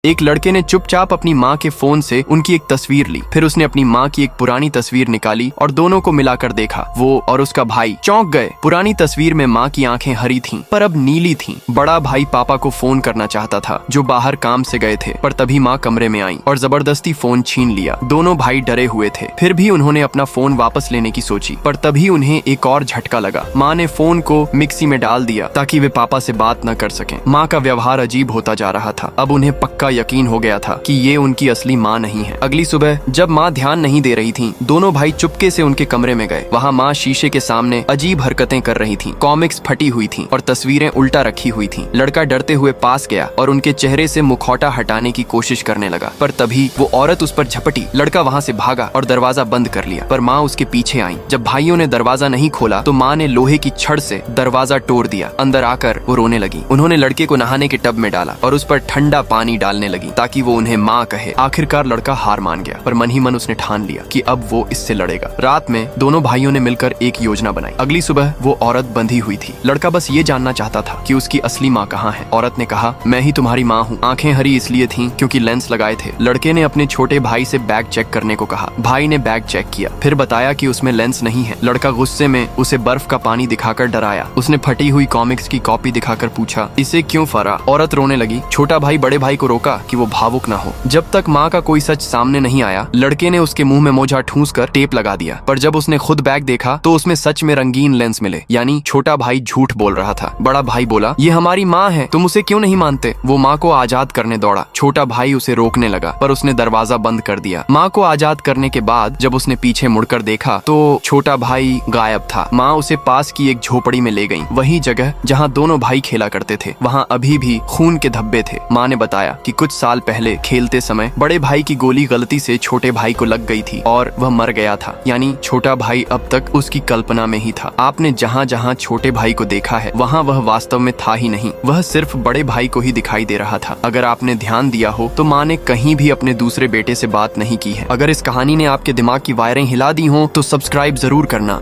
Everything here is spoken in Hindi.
एक लड़के ने चुपचाप अपनी माँ के फोन से उनकी एक तस्वीर ली। फिर उसने अपनी माँ की एक पुरानी तस्वीर निकाली और दोनों को मिलाकर देखा। वो और उसका भाई चौंक गए। पुरानी तस्वीर में माँ की आंखें हरी थीं, पर अब नीली थीं। बड़ा भाई पापा को फोन करना चाहता था, जो बाहर काम से गए थे, पर तभी माँ कमरे में आई और जबरदस्ती फोन छीन लिया। दोनों भाई डरे हुए थे। फिर भी उन्होंने अपना फोन वापस लेने की सोची, पर तभी उन्हें एक और झटका लगा। माँ ने फोन को मिक्सी में डाल दिया ताकि वे पापा से बात न कर सकें। माँ का व्यवहार अजीब होता जा रहा था। अब उन्हें पक्का यकीन हो गया था कि ये उनकी असली माँ नहीं है। अगली सुबह जब माँ ध्यान नहीं दे रही थीं, दोनों भाई चुपके से उनके कमरे में गए। वहाँ माँ शीशे के सामने अजीब हरकतें कर रही थीं। कॉमिक्स फटी हुई थीं और तस्वीरें उल्टा रखी हुई थीं। लड़का डरते हुए पास गया और उनके चेहरे से मुखौटा हटाने की कोशिश करने लगा, पर तभी वो औरत उस पर झपटी। लड़का वहाँ से भागा और दरवाजा बंद कर लिया, पर माँ उसके पीछे आई। जब भाइयों ने दरवाजा नहीं खोला तो माँ ने लोहे की छड़ से दरवाजा तोड़ दिया। अंदर आकर वो रोने लगी। उन्होंने लड़के को नहाने के टब में डाला और उस पर ठंडा पानी डालने लगी ताकि वो उन्हें माँ कहे। आखिरकार लड़का हार मान गया, पर मन ही मन उसने ठान लिया कि अब वो इससे लड़ेगा। रात में दोनों भाइयों ने मिलकर एक योजना बनाई। अगली सुबह वो औरत बंधी हुई थी। लड़का बस ये जानना चाहता था कि उसकी असली माँ कहाँ है। औरत ने कहा, मैं ही तुम्हारी माँ हूँ। आंखें हरी इसलिए थीं क्योंकि लेंस लगाए थे। लड़के ने अपने छोटे भाई से बैग चेक करने को कहा। भाई ने बैग चेक किया, फिर बताया कि उसमें लेंस नहीं है। लड़का गुस्से में उसे बर्फ का पानी दिखाकर डराया। उसने फटी हुई कॉमिक्स की कॉपी दिखाकर पूछा, इसे क्यों फाड़ा? औरत रोने लगी। छोटा भाई बड़े भाई को रोका कि वो भावुक न हो। जब तक माँ का कोई सच सामने नहीं आया, लड़के ने उसके मुंह में मोजा ठूंस कर टेप लगा दिया। पर जब उसने खुद बैग देखा तो उसमें सच में रंगीन लेंस मिले, यानी छोटा भाई झूठ बोल रहा था। बड़ा भाई बोला, ये हमारी माँ है, तुम उसे क्यों नहीं मानते? वो माँ को आजाद करने दौड़ा। छोटा भाई उसे रोकने लगा, पर उसने दरवाजा बंद कर दिया। माँ को आजाद करने के बाद जब उसने पीछे मुड़कर देखा तो छोटा भाई गायब था। माँ उसे पास की एक झोपड़ी में ले गई, वही जगह जहाँ दोनों भाई खेला करते थे। वहाँ अभी भी खून के धब्बे थे। माँ ने बताया कि कुछ साल पहले खेलते समय बड़े भाई की गोली गलती से छोटे भाई को लग गई थी और वह मर गया था, यानी छोटा भाई अब तक उसकी कल्पना में ही था। आपने जहाँ जहाँ छोटे भाई को देखा है, वहाँ वह वास्तव में था ही नहीं। वह सिर्फ बड़े भाई को ही दिखाई दे रहा था। अगर आपने ध्यान दिया हो तो माँ ने कहीं भी अपने दूसरे बेटे से बात नहीं की है। अगर इस कहानी ने आपके दिमाग की वायरें हिला दी हो तो सब्सक्राइब जरूर करना।